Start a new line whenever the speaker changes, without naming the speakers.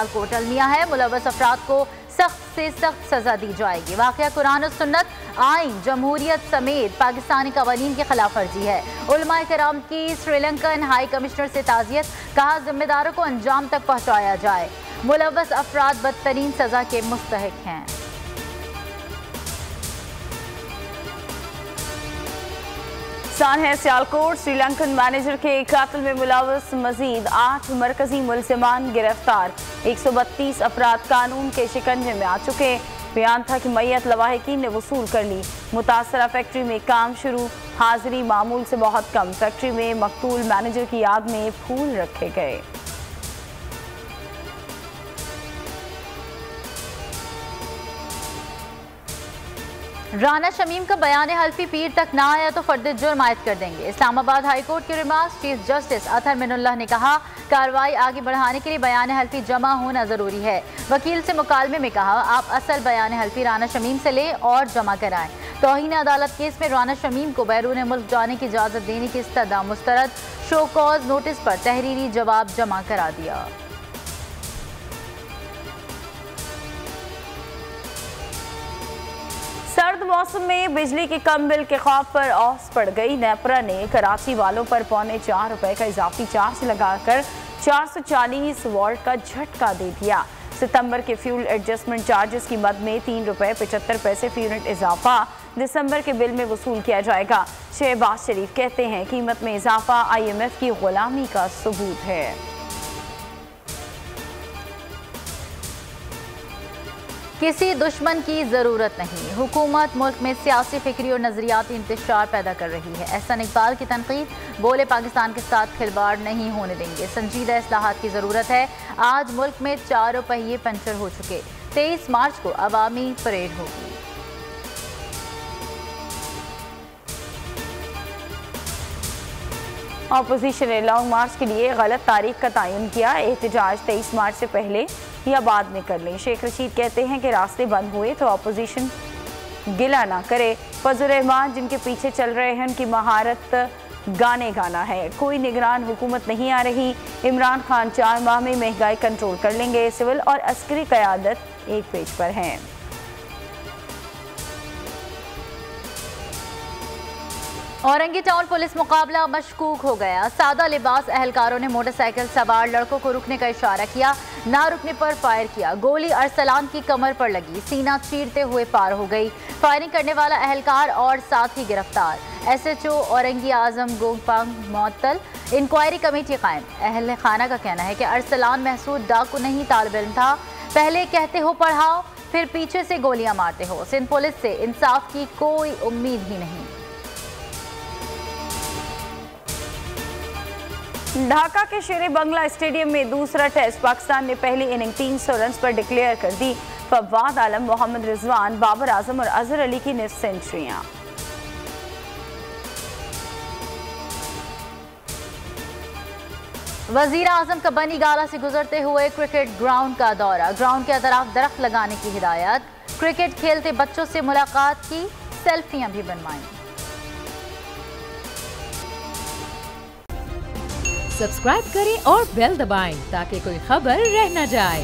Court अलमिया है, मुलव्वस अफराद को सख्त से सख्त सजा दी जाएगी। वाक़या कुरान और सुन्नत, आइन, जमहूरियत समेत पाकिस्तानी कवानीन की खिलाफ वर्जी है। उलमाए किराम की श्रीलंकन हाई कमिश्नर से ताज़ियत, कहा जिम्मेदारों को अंजाम तक पहुँचाया जाए। मुलव्वस अफराद बदतरीन सजा के मुस्तहिक हैं।
पाकिस्तान है सियालकोट, श्रीलंकन मैनेजर के कातिल में मुलव्वस मजीद 8 मरकजी मुलजिमान गिरफ्तार। 132 अफराद कानून के शिकंजे में आ चुके। बयान था कि मैयत लवाहिकीन ने वसूल कर ली। मुतासरा फैक्ट्री में काम शुरू, हाजिरी मामूल से बहुत कम। फैक्ट्री में मकतूल मैनेजर की याद में फूल रखे गए।
राना शमीम का बयान हल्फी पीर तक ना आया तो फर्द जुर्म आयद कर देंगे। इस्लामाबाद हाई कोर्ट के remarks, chief justice Athar Minallah ने कहा कार्रवाई आगे बढ़ाने के लिए बयान हल्फी जमा होना जरूरी है। वकील से मुकालमे में कहा आप असल बयान हल्फी राना शमीम से लें और जमा कराएं। तौहीन अदालत केस में राना शमीम को बैरून मुल्क जाने की इजाजत देने की इस्तदा मुस्तरद, शो कॉज नोटिस पर तहरीरी जवाब जमा करा दिया।
सर्द मौसम में बिजली के कम बिल के खौफ पर औस पड़ गई। नेपरा ने कराची वालों पर ₹4.25 का इजाफी चार्ज लगाकर 440 वॉल्ट का झटका दे दिया। सितंबर के फ्यूल एडजस्टमेंट चार्जेस की मद में ₹3.75 फी यूनिट इजाफा दिसंबर के बिल में वसूल किया जाएगा। शहबाज शरीफ कहते हैं कीमत में इजाफा IMF की गुलामी का सबूत है।
किसी दुश्मन की जरूरत नहीं, हुकूमत मुल्क में सियासी फिक्री और नजरियाती इंतशार पैदा कर रही है। एहसान इकबाल की तनकीद, बोले पाकिस्तान के साथ खिलवाड़ नहीं होने देंगे, संजीदा इस्लाहात की जरूरत है। आज मुल्क में 4 पहिए पंचर हो चुके। 23 मार्च को अवामी परेड होगी।
अपोजिशन ने लॉन्ग मार्च के लिए गलत तारीख का तयन किया। एहतजाज 23 मार्च से पहले या बाद में कर लें। शेख रशीद कहते हैं कि रास्ते बंद हुए तो अपोजिशन गिला ना करे। फजल रहमान जिनके पीछे चल रहे हैं उनकी महारत गाने गाना है। कोई निगरान हुकूमत नहीं आ रही। इमरान खान 4 माह में महंगाई कंट्रोल कर लेंगे। सिविल और अस्करी क़यादत एक पेज पर हैं।
औरंगी टाउन पुलिस मुकाबला मशकूक हो गया। सादा लिबास एहलकारों ने मोटरसाइकिल सवार लड़कों को रुकने का इशारा किया, ना रुकने पर फायर किया। गोली अरसलान की कमर पर लगी, सीना चीरते हुए पार हो गई। फायरिंग करने वाला एहलकार और साथी गिरफ्तार। SHO औरंगी आजम गोंगपांग मअतल। इंक्वायरी कमेटी कायम। अहल खाना का कहना है कि अरसलान महसूद डाकू नहीं तालिब इल्म था। पहले कहते हो पढ़ाओ, फिर पीछे से गोलियां मारते हो। सिंध पुलिस से इंसाफ की कोई उम्मीद ही नहीं।
ढाका के शेरे बंगला स्टेडियम में दूसरा टेस्ट। पाकिस्तान ने पहली इनिंग 300 रन पर डिक्लेयर कर दी। फवाद आलम, मोहम्मद रिजवान, बाबर आजम और अजहर अली की निस्फ सेंचुरियां।
वजीर आजम का बनी गाला से गुजरते हुए क्रिकेट ग्राउंड का दौरा। ग्राउंड के अतराफ दरख्त लगाने की हिदायत। क्रिकेट खेलते बच्चों से मुलाकात की, सेल्फियां भी बनवाई।
सब्सक्राइब करें और बेल दबाएं ताकि कोई खबर रह न जाए।